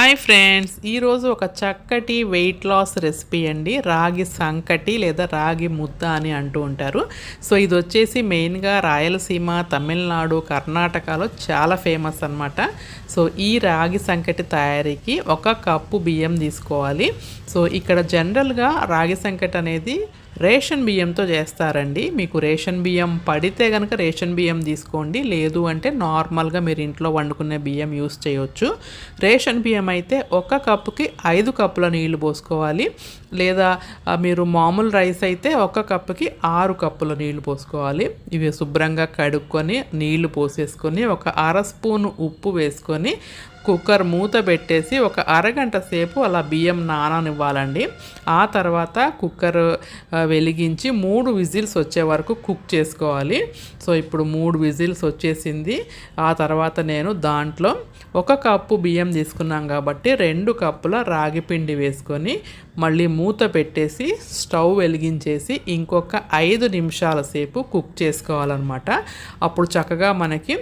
Hi friends, ఈరోజు ఒక చక్కటి వెయిట్ లాస్ రెసిపీ అండి. రాగి సంకటి లేదా రాగి ముద్ద అని అంటూ ఉంటారు. సో ఇది వచ్చేసి మెయిన్గా రాయలసీమ, తమిళనాడు, కర్ణాటకలో చాలా ఫేమస్ అన్నమాట. సో ఈ రాగి సంకటి తయారీకి 1 కప్పు బియ్యం తీసుకోవాలి. సో ఇక్కడ జనరల్గా రాగి సంకటి అనేది రేషన్ బియ్యంతో చేస్తారండి. మీకు రేషన్ బియ్యం పడితే కనుక రేషన్ బియ్యం తీసుకోండి, లేదు అంటే నార్మల్గా మీరు ఇంట్లో వండుకునే బియ్యం యూస్ చేయొచ్చు. రేషన్ బియ్యం అయితే 1 కప్పుకి 5 కప్పుల నీళ్లు పోసుకోవాలి, లేదా మీరు మామూలు రైస్ అయితే 1 కప్పుకి 6 కప్పుల నీళ్లు పోసుకోవాలి. ఇవి శుభ్రంగా కడుక్కొని నీళ్లు పోసేసుకొని 1 అర స్పూను ఉప్పు వేసుకొని కుక్కర్ మూత పెట్టేసి 1 అరగంట సేపు అలా బియ్యం నాననివ్వాలండి. ఆ తర్వాత కుక్కర్ వెలిగించి 3 విజిల్స్ వచ్చే వరకు కుక్ చేసుకోవాలి. సో ఇప్పుడు 3 విజిల్స్ వచ్చేసింది. ఆ తర్వాత నేను దాంట్లో 1 కప్పు బియ్యం తీసుకున్నాం కాబట్టి 2 కప్పుల రాగి పిండి వేసుకొని మళ్ళీ మూత పెట్టేసి స్టవ్ వెలిగించేసి ఇంకొక 5 నిమిషాల సేపు కుక్ చేసుకోవాలన్నమాట. అప్పుడు చక్కగా మనకి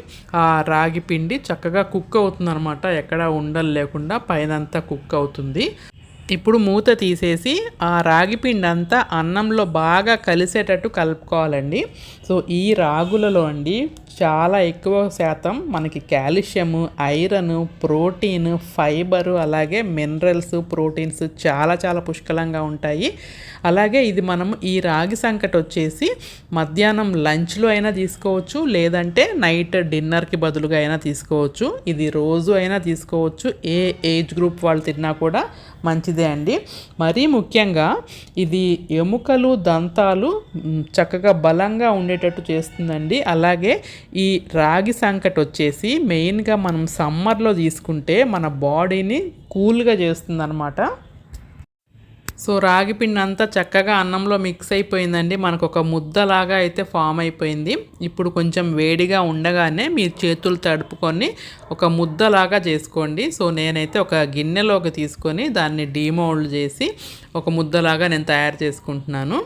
ఆ రాగి పిండి చక్కగా కుక్ అవుతుందన్నమాట. ఎక్కడ ఉండలు లేకుండా పైనంతా కుక్ అవుతుంది. ఇప్పుడు మూత తీసేసి ఆ రాగి పిండి అంతా అన్నంలో బాగా కలిసేటట్టు కలుపుకోవాలండి. సో ఈ రాగులలో అండి చాలా ఎక్కువ శాతం మనకి కాల్షియము, ఐరన్, ప్రోటీన్, ఫైబరు, అలాగే మినరల్స్, ప్రోటీన్స్ చాలా పుష్కలంగా ఉంటాయి. అలాగే ఇది మనం ఈ రాగి సంకటి వచ్చేసి మధ్యాహ్నం లంచ్లో అయినా తీసుకోవచ్చు, లేదంటే నైట్ డిన్నర్కి బదులుగా అయినా తీసుకోవచ్చు. ఇది రోజు అయినా తీసుకోవచ్చు. ఏ ఏజ్ గ్రూప్ వాళ్ళు తిన్నా కూడా మంచిదే అండి. మరీ ముఖ్యంగా ఇది ఎముకలు, దంతాలు చక్కగా బలంగా ఉండేటట్టు చేస్తుందండి. అలాగే ఈ రాగి సంకటి వచ్చేసి మెయిన్గా మనం సమ్మర్లో తీసుకుంటే మన బాడీని కూల్గా చేస్తుందన్నమాట. సో రాగి పిండి అంతా చక్కగా అన్నంలో మిక్స్ అయిపోయిందండి. మనకు ఒక ముద్దలాగా అయితే ఫామ్ అయిపోయింది. ఇప్పుడు కొంచెం వేడిగా ఉండగానే మీరు చేతులు తడుపుకొని ఒక ముద్దలాగా చేసుకోండి. సో నేనైతే ఒక గిన్నెలోకి తీసుకొని దాన్ని డీమోల్డ్ చేసి ఒక ముద్దలాగా నేను తయారు చేసుకుంటున్నాను.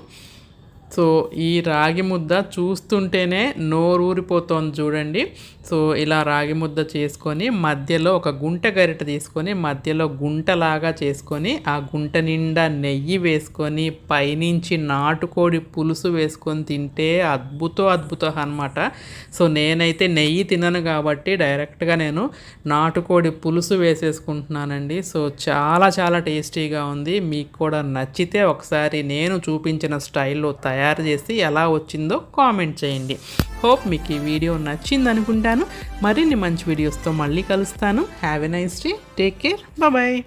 సో ఈ రాగి ముద్ద చూస్తుంటేనే నోరూరిపోతోంది చూడండి. సో ఇలా రాగి ముద్ద చేసుకొని మధ్యలో ఒక గుంట గరిట తీసుకొని మధ్యలో గుంటలాగా చేసుకొని ఆ గుంట నిండా నెయ్యి వేసుకొని పైనుంచి నాటుకోడి పులుసు వేసుకొని తింటే అద్భుతం అన్నమాట. సో నేనైతే నెయ్యి తినను కాబట్టి డైరెక్ట్గా నేను నాటుకోడి పులుసు వేసేసుకుంటున్నానండి. సో చాలా టేస్టీగా ఉంది. మీకు కూడా నచ్చితే ఒకసారి నేను చూపించిన స్టైల్లో తయారు చేసి ఎలా వచ్చిందో కామెంట్ చేయండి. హోప్ మీకు ఈ వీడియో నచ్చింది అనుకుంటాను. మరిన్ని మంచి వీడియోస్తో మళ్ళీ కలుస్తాను. Have a nice day. Take care. Bye.